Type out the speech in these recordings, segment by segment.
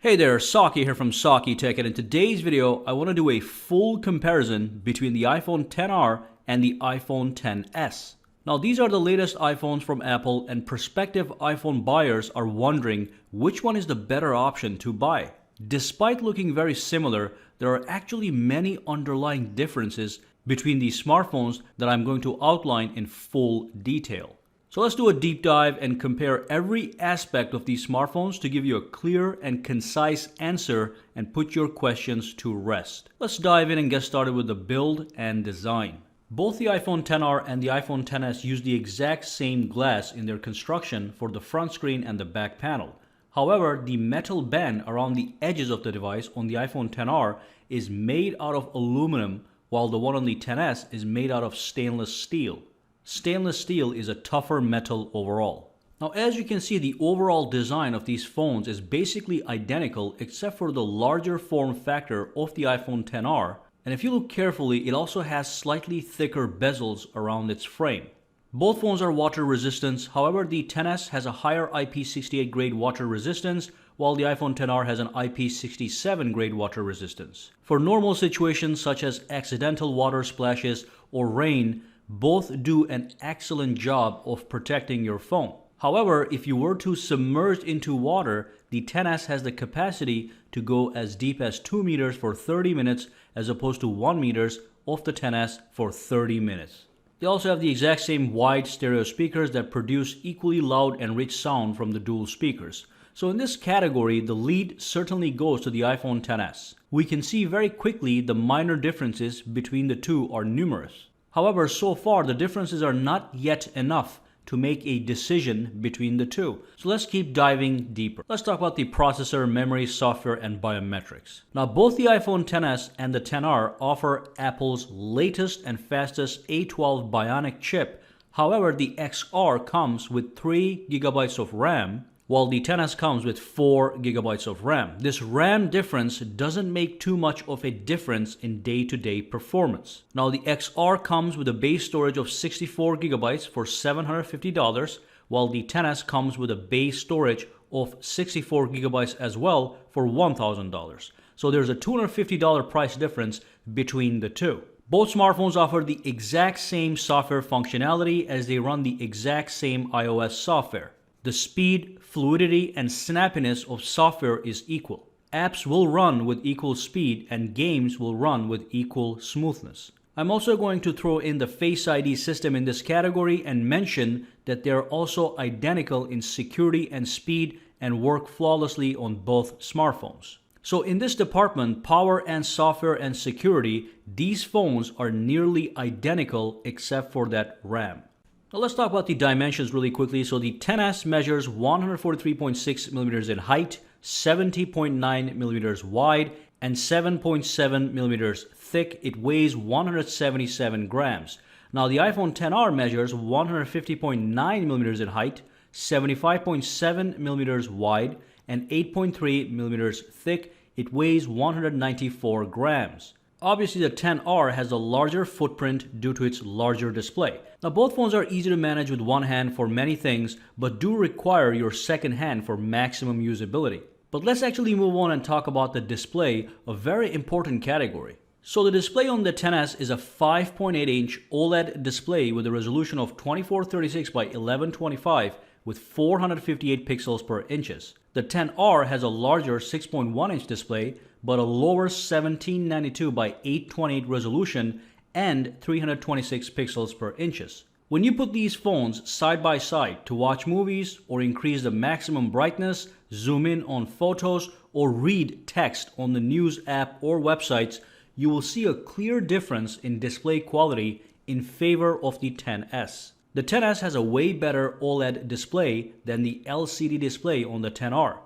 Hey there, Saki here from Saki Tech, and in today's video I want to do a full comparison between the iPhone XR and the iPhone XS. Now these are the latest iPhones from Apple, and prospective iPhone buyers are wondering which one is the better option to buy. Despite looking very similar, there are actually many underlying differences between these smartphones that I'm going to outline in full detail. So let's do a deep dive and compare every aspect of these smartphones to give you a clear and concise answer and put your questions to rest. Let's dive in and get started with the build and design. Both the iPhone XR and the iPhone XS use the exact same glass in their construction for the front screen and the back panel. However, the metal band around the edges of the device on the iPhone XR is made out of aluminum, while the one on the XS is made out of stainless steel. Stainless steel is a tougher metal overall. Now, as you can see, the overall design of these phones is basically identical except for the larger form factor of the iPhone XR, and if you look carefully, it also has slightly thicker bezels around its frame. Both phones are water resistant. However, the XS has a higher IP68 grade water resistance, while the iPhone XR has an IP67 grade water resistance. For normal situations such as accidental water splashes or rain, both do an excellent job of protecting your phone. However, if you were to submerge into water, the XS has the capacity to go as deep as 2 meters for 30 minutes as opposed to 1 meters of the XS for 30 minutes. They also have the exact same wide stereo speakers that produce equally loud and rich sound from the dual speakers. So in this category, the lead certainly goes to the iPhone XS. We can see very quickly the minor differences between the two are numerous. However, so far the differences are not yet enough to make a decision between the two. So let's keep diving deeper. Let's talk about the processor, memory, software, and biometrics. Now both the iPhone XS and the XR offer Apple's latest and fastest A12 Bionic chip. However, the XR comes with 3 GB of RAM, while the XS comes with 4 GB of RAM. This RAM difference doesn't make too much of a difference in day-to-day performance. Now the XR comes with a base storage of 64 GB for $750, while the XS comes with a base storage of 64 GB as well for $1,000. So there's a $250 price difference between the two. Both smartphones offer the exact same software functionality as they run the exact same iOS software. The speed, fluidity, and snappiness of software is equal. Apps will run with equal speed and games will run with equal smoothness. I'm also going to throw in the Face ID system in this category and mention that they are also identical in security and speed and work flawlessly on both smartphones. So in this department, power and software and security, these phones are nearly identical except for that RAM. Now let's talk about the dimensions really quickly. So the XS measures 143.6 millimeters in height, 70.9 millimeters wide, and 7.7 millimeters thick. It weighs 177 grams. Now the iPhone XR measures 150.9 millimeters in height, 75.7 millimeters wide, and 8.3 millimeters thick. It weighs 194 grams. Obviously, the XR has a larger footprint due to its larger display. Now, both phones are easy to manage with one hand for many things, but do require your second hand for maximum usability. But let's actually move on and talk about the display, a very important category. So the display on the XS is a 5.8-inch OLED display with a resolution of 2436 by 1125 with 458 pixels per inches. The XR has a larger 6.1-inch display, but a lower 1792 by 828 resolution and 326 pixels per inches. When you put these phones side by side to watch movies or increase the maximum brightness, zoom in on photos, or read text on the news app or websites, you will see a clear difference in display quality in favor of the XS. The XS has a way better OLED display than the LCD display on the XR.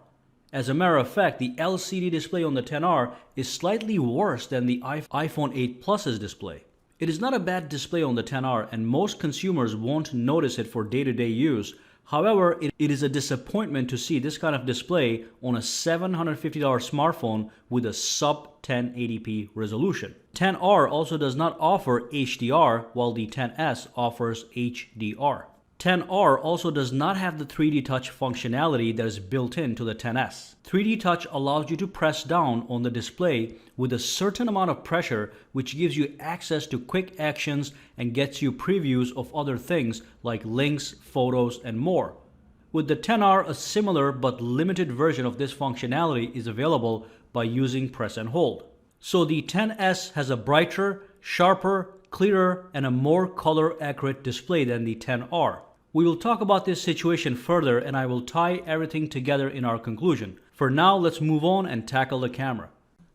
As a matter of fact, the LCD display on the XR is slightly worse than the iPhone 8 Plus's display. It is not a bad display on the XR, and most consumers won't notice it for day-to-day use. However, it is a disappointment to see this kind of display on a $750 smartphone with a sub 1080p resolution. XR also does not offer HDR, while the XS offers HDR. 10R also does not have the 3D touch functionality that is built into the 10s. 3D touch allows you to press down on the display with a certain amount of pressure, which gives you access to quick actions and gets you previews of other things like links, photos, and more. With the 10R, a similar but limited version of this functionality is available by using press and hold. So the 10s has a brighter, sharper, clearer, and a more color accurate display than the 10R. We will talk about this situation further and I will tie everything together in our conclusion. For now, let's move on and tackle the camera.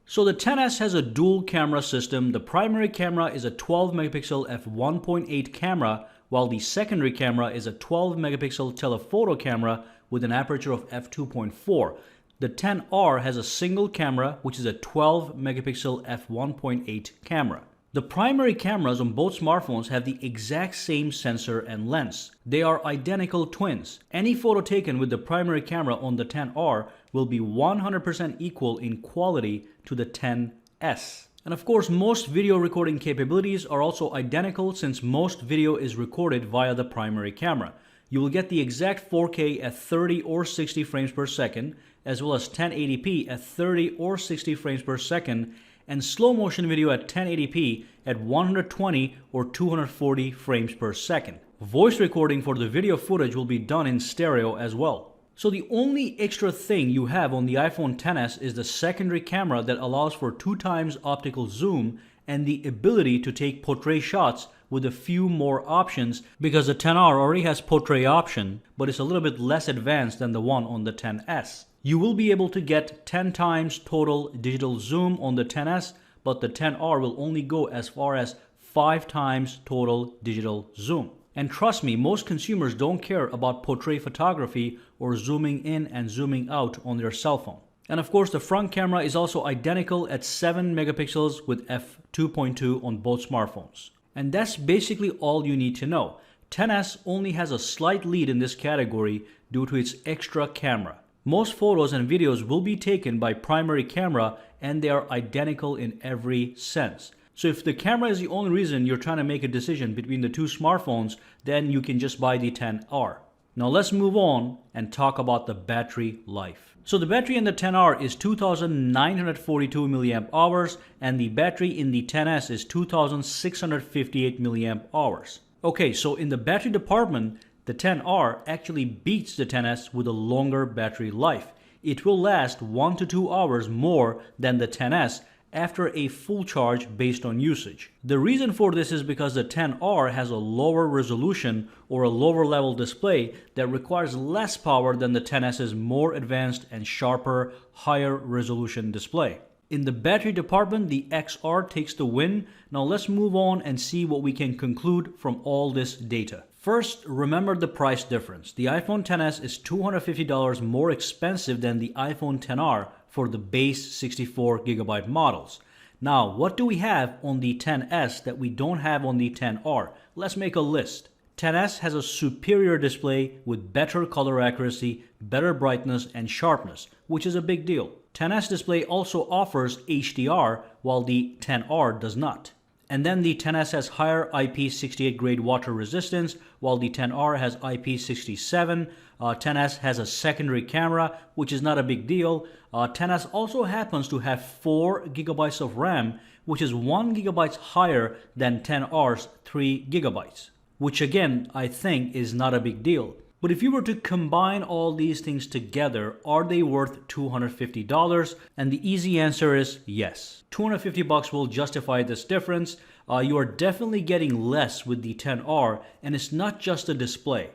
So the 10s has a dual camera system. The primary camera is a 12 megapixel f1.8 camera, while the secondary camera is a 12 megapixel telephoto camera with an aperture of f2.4. The 10R has a single camera, which is a 12 megapixel f1.8 camera. The primary cameras on both smartphones have the exact same sensor and lens. They are identical twins. Any photo taken with the primary camera on the 10R will be 100% equal in quality to the 10s. And of course, most video recording capabilities are also identical since most video is recorded via the primary camera. You will get the exact 4K at 30 or 60 frames per second, as well as 1080p at 30 or 60 frames per second, and slow motion video at 1080p at 120 or 240 frames per second. Voice recording for the video footage will be done in stereo as well. So the only extra thing you have on the iPhone XS is the secondary camera that allows for 2x optical zoom and the ability to take portrait shots with a few more options, because the 10R already has portrait option, but it's a little bit less advanced than the one on the 10s. You will be able to get 10 times total digital zoom on the 10s, but the 10R will only go as far as 5 times total digital zoom. And trust me, most consumers don't care about portrait photography or zooming in and zooming out on their cell phone. And of course, the front camera is also identical at 7 megapixels with f2.2 on both smartphones. And that's basically all you need to know. 10s only has a slight lead in this category due to its extra camera. Most photos and videos will be taken by primary camera and they are identical in every sense. So if the camera is the only reason you're trying to make a decision between the two smartphones, then you can just buy the 10R. Now let's move on and talk about the battery life. So the battery in the 10R is 2942 milliamp hours and the battery in the 10s is 2658 milliamp hours. Okay, so in the battery department, the 10R actually beats the 10s with a longer battery life. It will last 1 to 2 hours more than the 10s after a full charge based on usage. The reason for this is because the 10R has a lower resolution or a lower level display that requires less power than the 10s's more advanced and sharper, higher resolution display. In the battery department, the XR takes the win. Now let's move on and see what we can conclude from all this data. First, remember the price difference. The iPhone XS is $250 more expensive than the iPhone XR for the base 64GB models. Now, what do we have on the XS that we don't have on the XR? Let's make a list. XS has a superior display with better color accuracy, better brightness, and sharpness, which is a big deal. XS display also offers HDR, while the XR does not. And then the XS has higher IP68 grade water resistance, while the XR has IP67. XS has a secondary camera, which is not a big deal. XS also happens to have 4 GB of RAM, which is 1 GB higher than XR's 3 GB, which again, I think is not a big deal. But if you were to combine all these things together, are they worth $250? And the easy answer is yes. $250 will justify this difference. You are definitely getting less with the XR, and it's not just the display.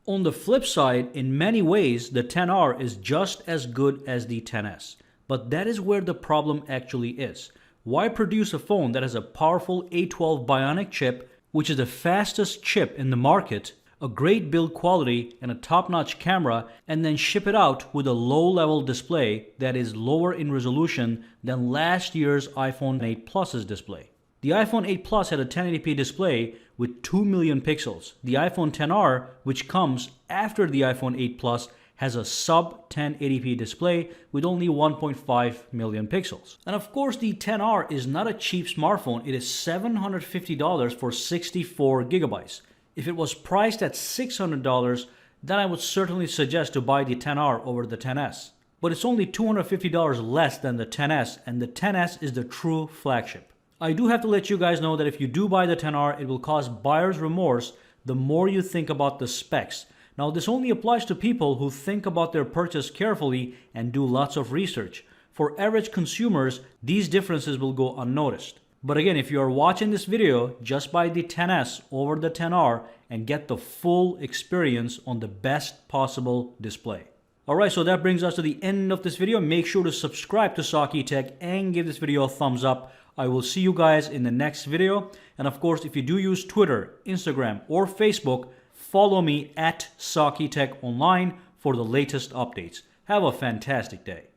On the flip side, in many ways, the XR is just as good as the XS. But that is where the problem actually is. Why produce a phone that has a powerful A12 Bionic chip, which is the fastest chip in the market, a great build quality, and a top-notch camera, and then ship it out with a low-level display that is lower in resolution than last year's iPhone 8 Plus's display? The iPhone 8 Plus had a 1080p display with 2 million pixels. The iPhone XR, which comes after the iPhone 8 Plus, has a sub 1080p display with only 1.5 million pixels. And of course, the XR is not a cheap smartphone. It is $750 for 64 gigabytes. If it was priced at $600, then I would certainly suggest to buy the XR over the XS. But it's only $250 less than the XS, and the XS is the true flagship. I do have to let you guys know that if you do buy the XR, it will cause buyer's remorse the more you think about the specs. Now, this only applies to people who think about their purchase carefully and do lots of research. For average consumers, these differences will go unnoticed. But again, if you are watching this video, just buy the XS over the XR and get the full experience on the best possible display. Alright, so that brings us to the end of this video. Make sure to subscribe to Saki Tech and give this video a thumbs up. I will see you guys in the next video. And of course, if you do use Twitter, Instagram, or Facebook, follow me at Saki Tech Online for the latest updates. Have a fantastic day.